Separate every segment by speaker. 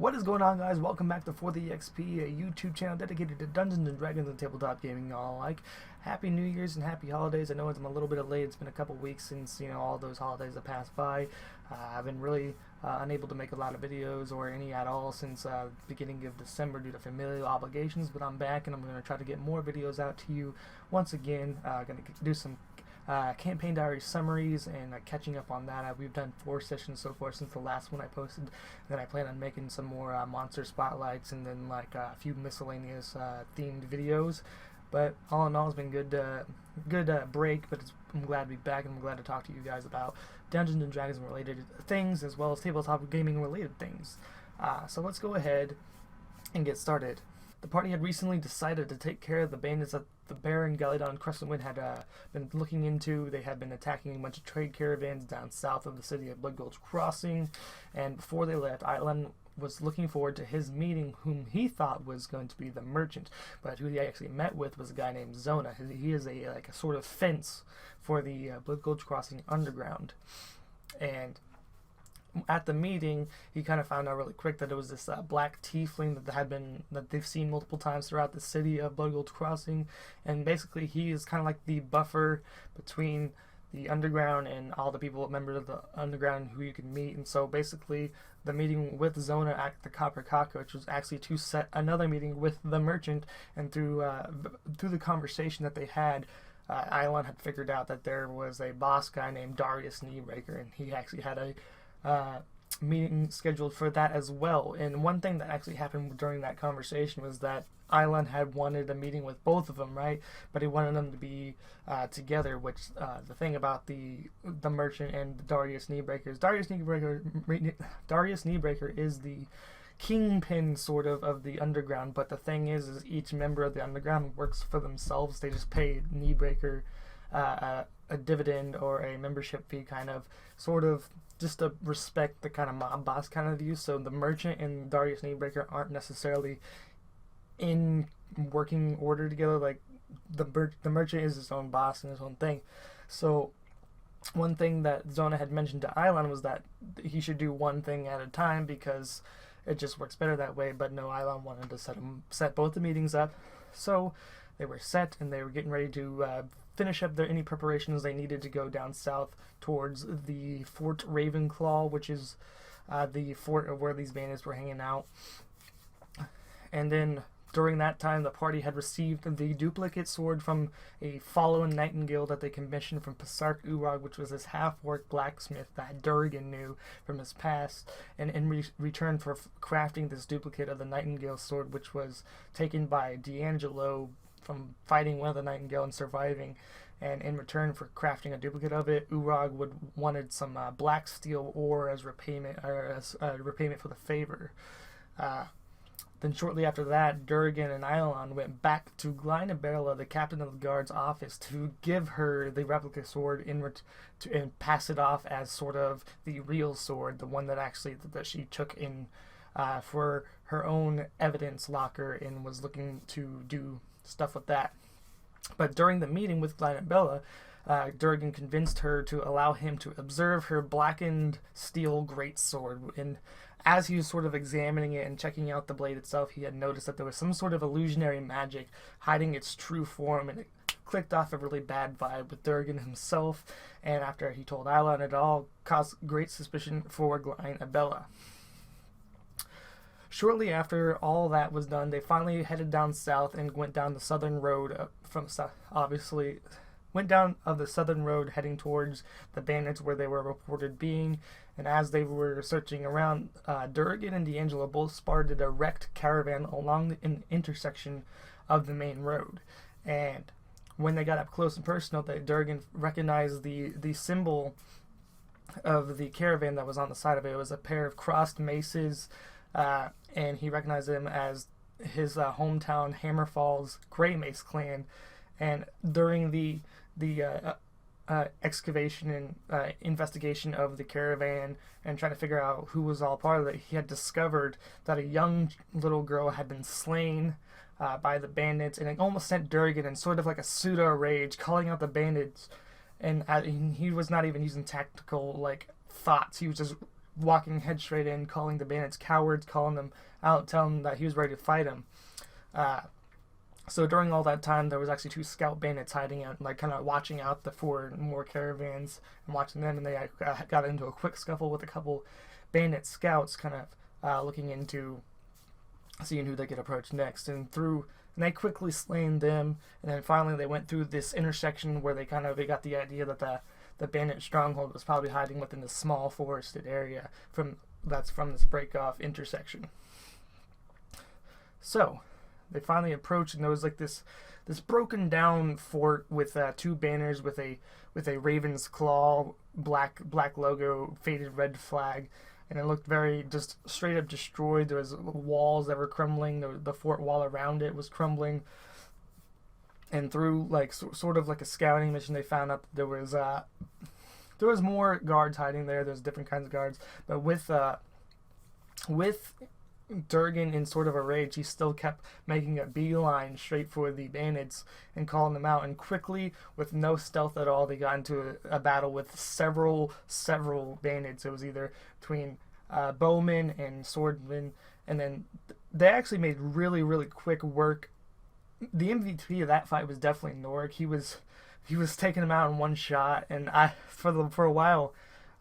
Speaker 1: What is going on, guys? Welcome back to For the EXP, a YouTube channel dedicated to Dungeons and Dragons and tabletop gaming, y'all. Like, happy New Year's and happy holidays. I know I'm a little bit late. It's been a couple weeks since, all those holidays have passed by. I've been really unable to make a lot of videos or any at all since the beginning of December due to familial obligations, but I'm back and I'm going to try to get more videos out to you once again. Going to do some campaign diary summaries and catching up on that. We've done 4 sessions so far since the last one I posted. And then I plan on making some more monster spotlights and then a few miscellaneous themed videos. But all in all, it's been good break. But I'm glad to be back, and I'm glad to talk to you guys about Dungeons and Dragons related things as well as tabletop gaming related things. So let's go ahead and get started. The party had recently decided to take care of the bandits that the Baron Galladon and Crescent Wind had been looking into. They had been attacking a bunch of trade caravans down south of the city of Blood Gulch Crossing, and before they left, Island was looking forward to his meeting whom he thought was going to be the merchant, but who he actually met with was a guy named Zona. He is a sort of fence for the Blood Gulch Crossing underground, and at the meeting, he kind of found out really quick that it was this black tiefling that they've seen multiple times throughout the city of Blood Gulch Crossing, and basically he is kind of like the buffer between the underground and all the members of the underground who you can meet. And so basically, the meeting with Zona at the Copper Cockroach was actually to set another meeting with the merchant, and through the conversation that they had, Ilon had figured out that there was a boss guy named Darius Kneebreaker, and he actually had a meeting scheduled for that as well. And one thing that actually happened during that conversation was that Island had wanted a meeting with both of them, right? But he wanted them to be together, which the thing about the merchant and Darius Kneebreaker is Darius Kneebreaker is the kingpin sort of the underground, but the thing is each member of the underground works for themselves. They just pay Kneebreaker a dividend or a membership fee, sort of just to respect the kind of mob boss kind of view. So the merchant and Darius Kneebreaker aren't necessarily in working order together. Like the merchant is his own boss and his own thing. So one thing that Zona had mentioned to Ilon was that he should do one thing at a time because it just works better that way. But no, Ilon wanted to set both the meetings up. So they were set, and they were getting ready to finish up any preparations they needed to go down south towards the Fort Ravenclaw, which is the fort where these bandits were hanging out. And then during that time, the party had received the duplicate sword from a fallen nightingale that they commissioned from Pasark Urag, which was this half-orc blacksmith that Durgan knew from his past. And in return for crafting this duplicate of the nightingale sword, which was taken by D'Angelo from fighting one of the Nightingale and surviving, and in return for crafting a duplicate of it, Urag wanted some black steel ore as repayment, for the favor. Then shortly after that, Durgan and Ilon went back to Glynabella, the captain of the guard's office, to give her the replica sword and pass it off as sort of the real sword, the one that she took in for her own evidence locker and was looking to do stuff with that. But during the meeting with Glynabella, Durgan convinced her to allow him to observe her blackened steel greatsword. And as he was sort of examining it and checking out the blade itself, he had noticed that there was some sort of illusionary magic hiding its true form, and it clicked off a really bad vibe with Durgan himself. And after he told Ilon, it all caused great suspicion for Glynabella. Shortly after all that was done, they finally headed down south and went down the southern road went down of the southern road heading towards the bandits where they were reported being. And as they were searching around, Durgan and D'Angelo both spotted a wrecked caravan along an intersection of the main road. And when they got up close and personal, Durgan recognized the symbol of the caravan that was on the side of it. It was a pair of crossed maces, and he recognized them as his hometown Hammer Falls Grey Mace clan. And during the excavation and investigation of the caravan and trying to figure out who was all part of it, he had discovered that a young little girl had been slain by the bandits, and it almost sent Durgan in sort of like a pseudo rage, calling out the bandits. And he was not even using tactical thoughts. He was just walking head straight in, calling the bandits cowards, calling them out, telling them that he was ready to fight them. So during all that time, there was actually 2 scout bandits hiding out, like kind of watching out the 4 more caravans and watching them, and they got into a quick scuffle with a couple bandit scouts, kind of looking into seeing who they could approach next, and they quickly slain them, and then finally they went through this intersection where they got the idea that the bandit stronghold was probably hiding within this small forested area from this break-off intersection. So they finally approached, and there was like this broken down fort with 2 banners with a Ravenclaw black logo, faded red flag, and it looked very just straight up destroyed. There was walls that were crumbling. The fort wall around it was crumbling. And through like sort of like a scouting mission, they found out that there was more guards hiding there. There's different kinds of guards, but with Durgan in sort of a rage, he still kept making a beeline straight for the bandits and calling them out. And quickly, with no stealth at all, they got into a battle with several bandits. It was either between bowmen and swordmen, and then they actually made really, really quick work. The MVP of that fight was definitely Norik. He was taking them out in one shot, and for a while,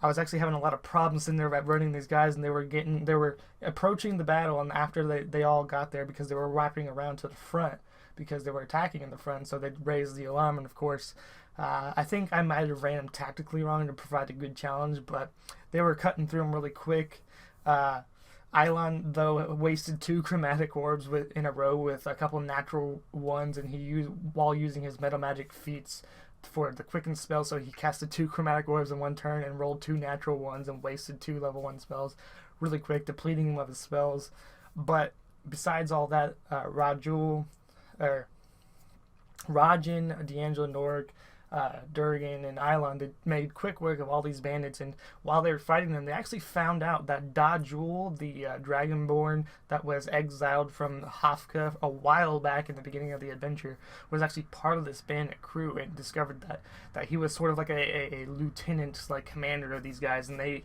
Speaker 1: I was actually having a lot of problems in there running these guys, and they were approaching the battle, and after they all got there, because they were wrapping around to the front because they were attacking in the front, so they raised the alarm. And of course, I think I might have ran them tactically wrong to provide a good challenge, but they were cutting through them really quick. Eilon, though, wasted 2 chromatic orbs in a row with a couple natural ones, and he while using his metal magic feats for the quicken spell, so he casted 2 chromatic orbs in one turn and rolled 2 natural ones and wasted 2 level 1 spells really quick, depleting him of his spells. But besides all that, Rajin, D'Angelo, Norik, Durgan, and Eilon, they made quick work of all these bandits, and while they were fighting them, they actually found out that Dajul, the Dragonborn that was exiled from Hafka a while back in the beginning of the adventure, was actually part of this bandit crew, and discovered that he was sort of like a lieutenant, like commander of these guys, and they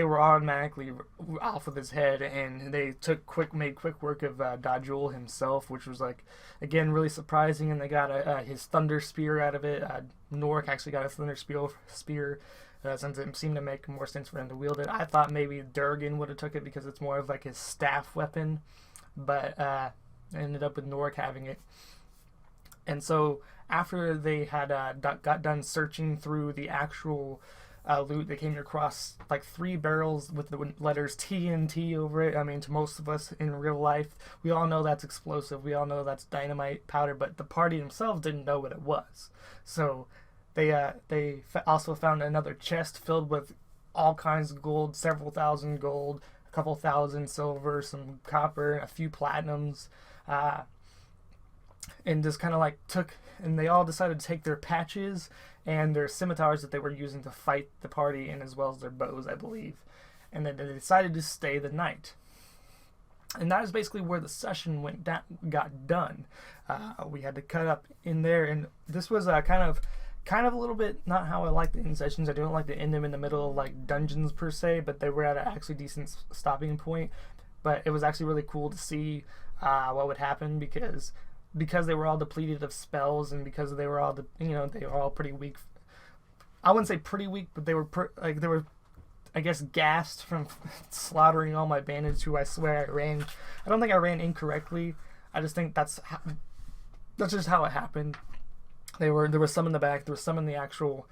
Speaker 1: were automatically off with his head, and they made quick work of Dajul himself, which was like, again, really surprising. And they got his thunder spear out of it. Norik actually got a thunder spear since it seemed to make more sense for him to wield it. I thought maybe Durgan would have took it because it's more of like his staff weapon, but ended up with Norik having it. And so after they had got done searching through the actual loot, they came across like 3 barrels with the letters TNT over it. I mean, to most of us in real life, we all know that's explosive. We all know that's dynamite powder, but the party themselves didn't know what it was. So they also found another chest filled with all kinds of gold, several thousand gold, a couple thousand silver, some copper, a few platinums, and just kind of like and they all decided to take their patches and their scimitars that they were using to fight the party, and as well as their bows, I believe. And then they decided to stay the night. And that is basically where the session got done. We had to cut up in there, and this was kind of a little bit not how I like the end sessions. I don't like to end them in the middle of like dungeons per se, but they were at an actually decent stopping point. But it was actually really cool to see what would happen because they were all depleted of spells, and because they were all they were all pretty weak. I wouldn't say pretty weak, but they were I guess gassed from slaughtering all my bandits, who I swear I ran. I don't think I ran incorrectly. I just think that's just how it happened. There was some in the back, there was some in the actual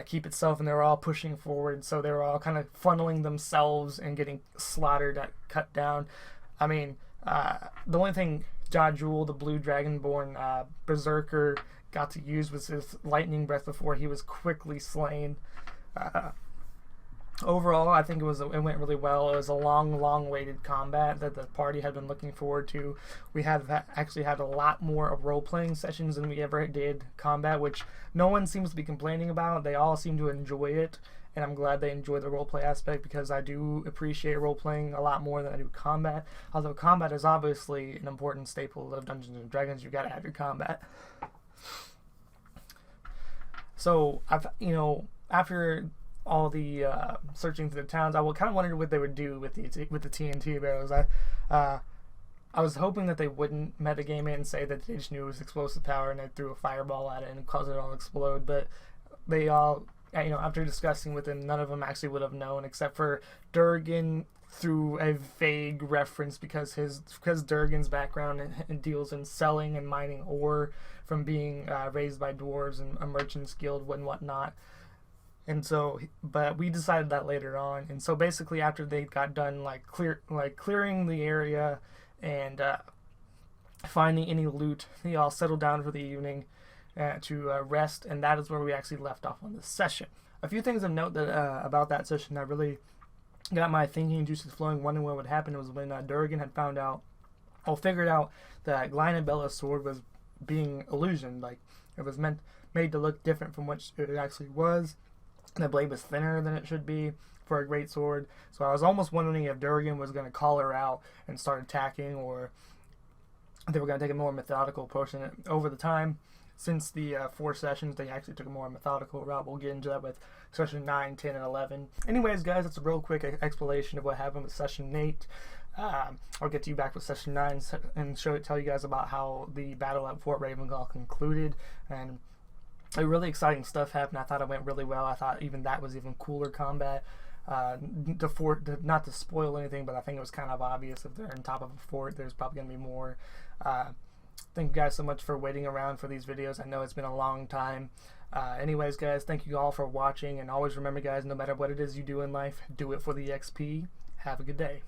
Speaker 1: keep itself, and they were all pushing forward, so they were all kind of funneling themselves and getting slaughtered, cut down. I mean, the only thing Dajul, the blue dragonborn berserker, got to use was his lightning breath before he was quickly slain. Overall, I think it went really well. It was a long waited combat that the party had been looking forward to. We actually had a lot more role-playing sessions than we ever did combat, which no one seems to be complaining about. They all seem to enjoy it, and I'm glad they enjoy the roleplay aspect, because I do appreciate role-playing a lot more than I do combat. Although combat is obviously an important staple of Dungeons & Dragons. You gotta have your combat. So, after all the searching through the towns, I kind of wondered what they would do with the TNT barrels. I was hoping that they wouldn't metagame it and say that they just knew it was explosive power and they threw a fireball at it and caused it all to explode. But they all, after discussing with them, none of them actually would have known, except for Durgan through a vague reference because Durgan's background and deals in selling and mining ore from being raised by dwarves and a merchant's guild and whatnot. And so, but we decided that later on. And so basically, after they got done clearing the area and finding any loot, they all settled down for the evening to rest, and that is where we actually left off on this session. A few things of note that about that session that really got my thinking juices flowing, wondering what would happen, was when Durgan had figured out that Glynabella's sword was being illusioned, like it was made to look different from what it actually was. The blade was thinner than it should be for a great sword. So I was almost wondering if Durgan was going to call her out and start attacking, or they were going to take a more methodical approach. And over the time, since the 4 sessions, they actually took a more methodical route. We'll get into that with session 9, 10, and 11. Anyways, guys, that's a real quick explanation of what happened with session 8. I'll get to you back with session 9 and tell you guys about how the battle at Fort Ravenclaw concluded. And really exciting stuff happened. I thought it went really well. I thought even that was even cooler combat. Not to spoil anything, but I think it was kind of obvious if they're on top of a fort, there's probably going to be more. Thank you guys so much for waiting around for these videos. I know it's been a long time. Anyways, guys, thank you all for watching. And always remember, guys, no matter what it is you do in life, do it for the XP. Have a good day.